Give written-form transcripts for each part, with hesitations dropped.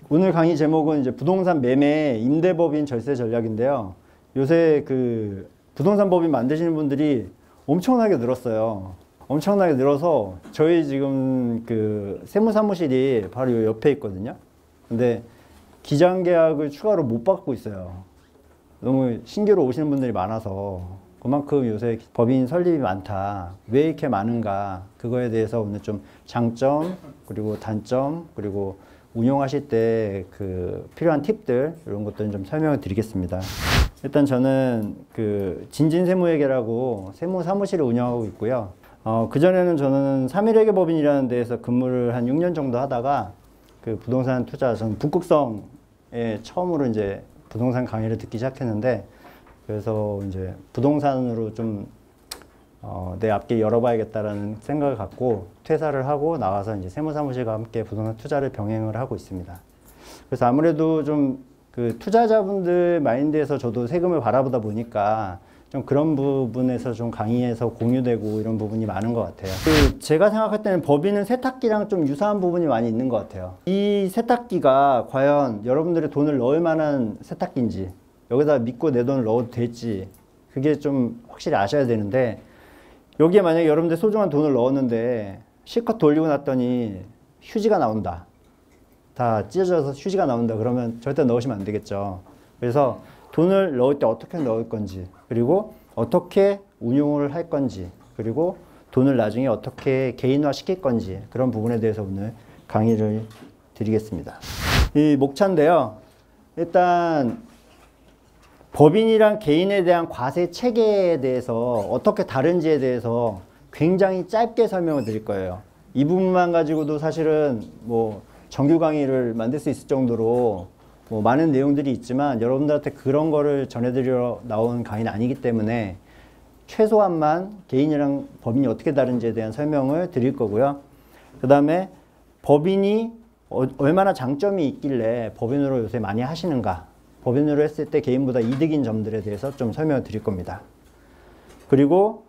오늘 강의 제목은 이제 부동산 매매 임대법인 절세 전략인데요. 요새 그 부동산 법인 만드시는 분들이 엄청나게 늘었어요. 엄청나게 늘어서 저희 지금 그 세무사무실이 바로 요 옆에 있거든요. 근데 기장계약을 추가로 못 받고 있어요. 너무 신규로 오시는 분들이 많아서 그만큼 요새 법인 설립이 많다. 왜 이렇게 많은가? 그거에 대해서 오늘 좀 장점, 그리고 단점, 그리고 운용하실 때 그 필요한 팁들 이런 것들은 좀 설명을 드리겠습니다. 일단 저는 그 진진세무회계라고 세무사무실을 운영하고 있고요. 그전에는 저는 3.1회계법인이라는 데에서 근무를 한 6년 정도 하다가 그 부동산 투자, 저는 북극성에 처음으로 이제 부동산 강의를 듣기 시작했는데, 그래서 이제 부동산으로 좀 내 앞길 열어봐야겠다라는 생각을 갖고 퇴사를 하고 나와서 이제 세무사무실과 함께 부동산 투자를 병행을 하고 있습니다. 그래서 아무래도 좀 그 투자자분들 마인드에서 저도 세금을 바라보다 보니까 좀 그런 부분에서 좀 강의에서 공유되고 이런 부분이 많은 것 같아요. 그 제가 생각할 때는 법인은 세탁기랑 좀 유사한 부분이 많이 있는 것 같아요. 이 세탁기가 과연 여러분들의 돈을 넣을 만한 세탁기인지, 여기다 믿고 내 돈을 넣어도 될지, 그게 좀 확실히 아셔야 되는데, 여기에 만약에 여러분들 소중한 돈을 넣었는데 실컷 돌리고 났더니 휴지가 나온다, 다 찢어져서 휴지가 나온다, 그러면 절대 넣으시면 안 되겠죠. 그래서 돈을 넣을 때 어떻게 넣을 건지, 그리고 어떻게 운용을 할 건지, 그리고 돈을 나중에 어떻게 개인화 시킬 건지, 그런 부분에 대해서 오늘 강의를 드리겠습니다. 이 목차인데요. 일단 법인이랑 개인에 대한 과세 체계에 대해서 어떻게 다른지에 대해서 굉장히 짧게 설명을 드릴 거예요. 이 부분만 가지고도 사실은 뭐 정규 강의를 만들 수 있을 정도로 뭐 많은 내용들이 있지만, 여러분들한테 그런 거를 전해드리러 나온 강의는 아니기 때문에 최소한만 개인이랑 법인이 어떻게 다른지에 대한 설명을 드릴 거고요. 그 다음에 법인이 얼마나 장점이 있길래 법인으로 요새 많이 하시는가, 법인으로 했을 때 개인보다 이득인 점들에 대해서 좀 설명을 드릴 겁니다. 그리고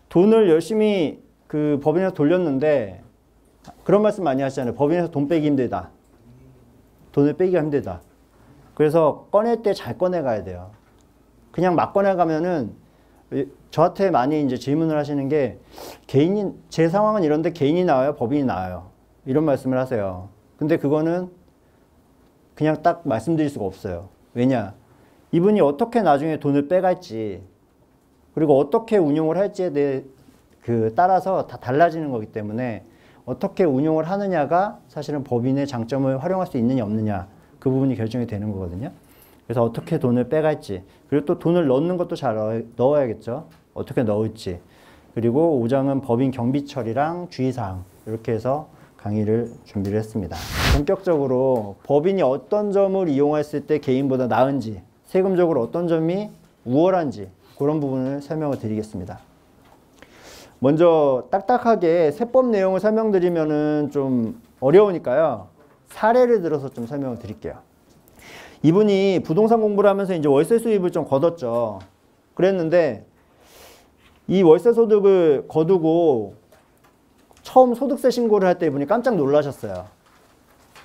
돈을 열심히 그 법인에서 돌렸는데 그런 말씀 많이 하시잖아요. 법인에서 돈 빼기 힘들다. 돈을 빼기가 힘들다. 그래서 꺼낼 때 잘 꺼내 가야 돼요. 그냥 막 꺼내 가면은, 저한테 많이 이제 질문을 하시는 게, 개인이, 제 상황은 이런데 개인이 나와요? 법인이 나와요? 이런 말씀을 하세요. 근데 그거는 그냥 딱 말씀드릴 수가 없어요. 왜냐? 이분이 어떻게 나중에 돈을 빼갈지, 그리고 어떻게 운용을 할지에 대해 따라서 다 달라지는 거기 때문에, 어떻게 운용을 하느냐가 사실은 법인의 장점을 활용할 수 있느냐 없느냐, 그 부분이 결정이 되는 거거든요. 그래서 어떻게 돈을 빼갈지, 그리고 또 돈을 넣는 것도 잘 넣어야겠죠. 어떻게 넣을지. 그리고 5장은 법인 경비 처리랑 주의사항, 이렇게 해서 강의를 준비를 했습니다. 본격적으로 법인이 어떤 점을 이용했을 때 개인보다 나은지, 세금적으로 어떤 점이 우월한지, 그런 부분을 설명을 드리겠습니다. 먼저 딱딱하게 세법 내용을 설명드리면은 좀 어려우니까요, 사례를 들어서 좀 설명을 드릴게요. 이분이 부동산 공부를 하면서 이제 월세 수입을 좀 거뒀죠. 그랬는데 이 월세 소득을 거두고 처음 소득세 신고를 할 때 이분이 깜짝 놀라셨어요.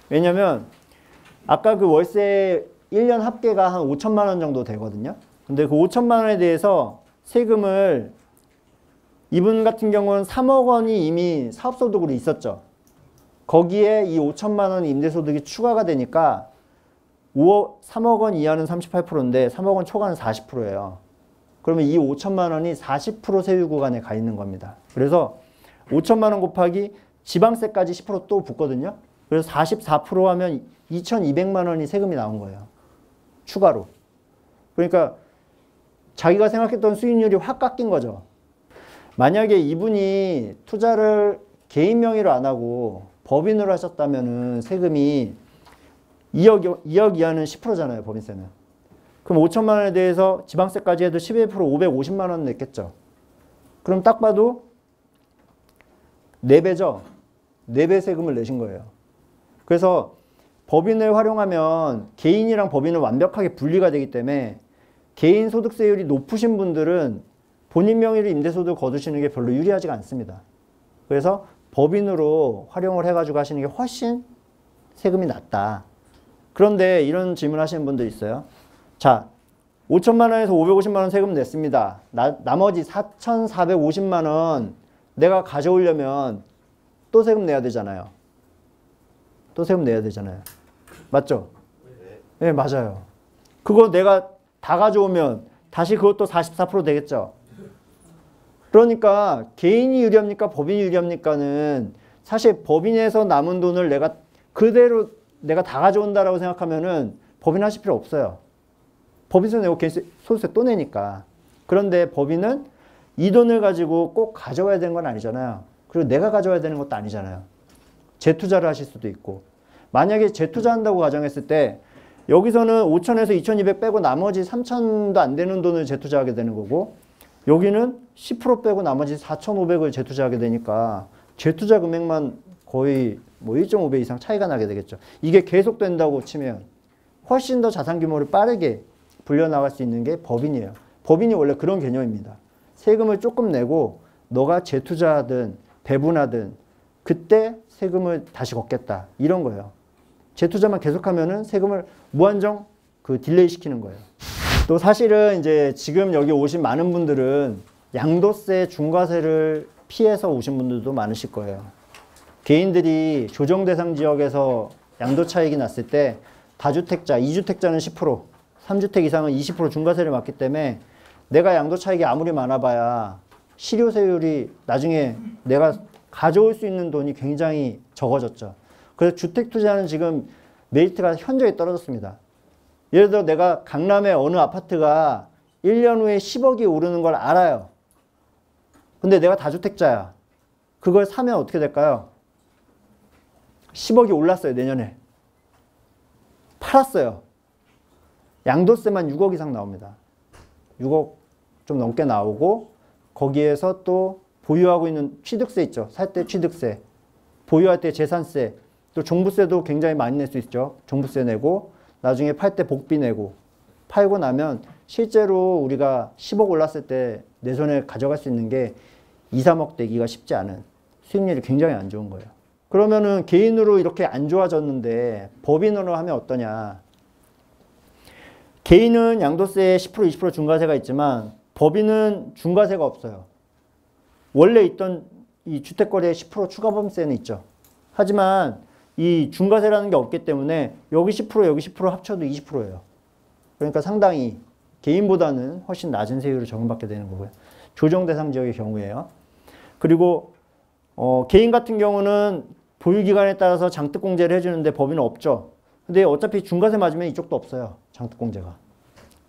왜냐면 아까 그 월세 1년 합계가 한 5천만 원 정도 되거든요. 근데 그 5천만 원에 대해서 세금을, 이분 같은 경우는 3억 원이 이미 사업소득으로 있었죠. 거기에 이 5천만 원 임대소득이 추가가 되니까 3억 원 이하는 38%인데 3억 원 초과는 40%예요. 그러면 이 5천만 원이 40% 세율 구간에 가 있는 겁니다. 그래서 5천만 원 곱하기 지방세까지 10% 또 붙거든요. 그래서 44% 하면 2,200만 원이 세금이 나온 거예요. 추가로. 그러니까 자기가 생각했던 수익률이 확 깎인 거죠. 만약에 이분이 투자를 개인 명의로 안 하고 법인으로 하셨다면은 세금이 2억 이하는 10%잖아요, 법인세는. 그럼 5천만 원에 대해서 지방세까지 해도 11% 550만 원 냈겠죠. 그럼 딱 봐도 4배죠. 4배 세금을 내신 거예요. 그래서 법인을 활용하면 개인이랑 법인은 완벽하게 분리가 되기 때문에 개인 소득세율이 높으신 분들은 본인 명의로 임대소득을 거두시는 게 별로 유리하지가 않습니다. 그래서 법인으로 활용을 해가지고 하시는 게 훨씬 세금이 낮다. 그런데 이런 질문 하시는 분들 있어요. 자, 5천만 원에서 550만 원 세금 냈습니다. 나머지 4,450만 원 내가 가져오려면 또 세금 내야 되잖아요. 또 세금 내야 되잖아요. 맞죠? 네, 맞아요. 그거 내가 다 가져오면 다시 그것도 44% 되겠죠? 그러니까 개인이 유리합니까? 법인이 유리합니까는 사실 법인에서 남은 돈을 내가 그대로 내가 다 가져온다라고 생각하면은 법인 하실 필요 없어요. 법인세 내고 소득세 또 내니까. 그런데 법인은 이 돈을 가지고 꼭 가져와야 되는 건 아니잖아요. 그리고 내가 가져와야 되는 것도 아니잖아요. 재투자를 하실 수도 있고. 만약에 재투자한다고 가정했을 때 여기서는 5천에서 2,200 빼고 나머지 3천도 안 되는 돈을 재투자하게 되는 거고 여기는 10% 빼고 나머지 4,500을 재투자하게 되니까 재투자 금액만 거의 뭐 1.5배 이상 차이가 나게 되겠죠. 이게 계속된다고 치면 훨씬 더 자산 규모를 빠르게 불려나갈 수 있는 게 법인이에요. 법인이 원래 그런 개념입니다. 세금을 조금 내고 너가 재투자하든 배분하든 그때 세금을 다시 걷겠다. 이런 거예요. 재투자만 계속하면은 세금을 무한정 딜레이 시키는 거예요. 또 사실은 이제 지금 여기 오신 많은 분들은 양도세, 중과세를 피해서 오신 분들도 많으실 거예요. 개인들이 조정 대상 지역에서 양도 차익이 났을 때 다주택자, 2주택자는 10%, 3주택 이상은 20% 중과세를 맞기 때문에 내가 양도 차익이 아무리 많아봐야 실효세율이 나중에 내가 가져올 수 있는 돈이 굉장히 적어졌죠. 그래서 주택 투자는 지금 메리트가 현저히 떨어졌습니다. 예를 들어 내가 강남의 어느 아파트가 1년 후에 10억이 오르는 걸 알아요. 근데 내가 다주택자야. 그걸 사면 어떻게 될까요? 10억이 올랐어요, 내년에. 팔았어요. 양도세만 6억 이상 나옵니다. 6억 좀 넘게 나오고 거기에서 또 보유하고 있는 취득세 있죠. 살 때 취득세, 보유할 때 재산세, 또 종부세도 굉장히 많이 낼 수 있죠. 종부세 내고 나중에 팔 때 복비 내고 팔고 나면 실제로 우리가 10억 올랐을 때 내 손에 가져갈 수 있는 게 2, 3억 되기가 쉽지 않은 수익률이 굉장히 안 좋은 거예요. 그러면은 개인으로 이렇게 안 좋아졌는데 법인으로 하면 어떠냐. 개인은 양도세에 10%, 20% 중과세가 있지만 법인은 중과세가 없어요. 원래 있던 이 주택거래에 10% 추가범세는 있죠. 하지만 이 중과세라는 게 없기 때문에 여기 10%, 여기 10% 합쳐도 20%예요. 그러니까 상당히 개인보다는 훨씬 낮은 세율을 적용받게 되는 거고요. 조정 대상 지역의 경우에요. 그리고 개인 같은 경우는 보유기간에 따라서 장특공제를 해주는데 법인은 없죠. 근데 어차피 중과세 맞으면 이쪽도 없어요. 장특공제가.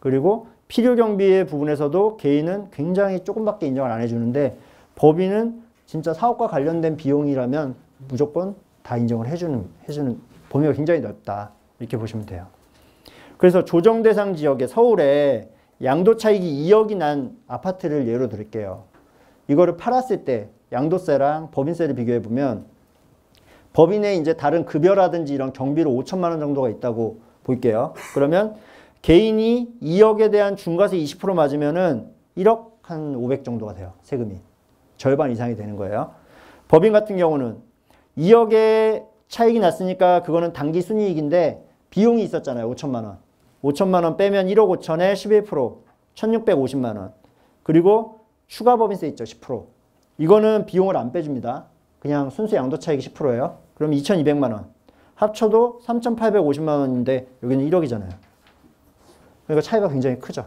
그리고 필요경비의 부분에서도 개인은 굉장히 조금밖에 인정을 안 해주는데 법인은 진짜 사업과 관련된 비용이라면 무조건 다 인정을 해주는 범위가 굉장히 넓다. 이렇게 보시면 돼요. 그래서 조정 대상 지역에 서울에 양도 차익이 2억이 난 아파트를 예로 들을게요. 이거를 팔았을 때 양도세랑 법인세를 비교해 보면 법인에 이제 다른 급여라든지 이런 경비로 5천만 원 정도가 있다고 볼게요. 그러면 개인이 2억에 대한 중과세 20% 맞으면은 1억 한 500 정도가 돼요. 세금이. 절반 이상이 되는 거예요. 법인 같은 경우는 2억의 차익이 났으니까 그거는 당기 순이익인데 비용이 있었잖아요. 5천만 원. 5천만 원 빼면 1억 5천에 11%, 1650만 원. 그리고 추가 법인세 있죠. 10%. 이거는 비용을 안 빼줍니다. 그냥 순수 양도 차익이 10%예요. 그럼 2200만 원. 합쳐도 3850만 원인데 여기는 1억이잖아요. 그러니까 차이가 굉장히 크죠.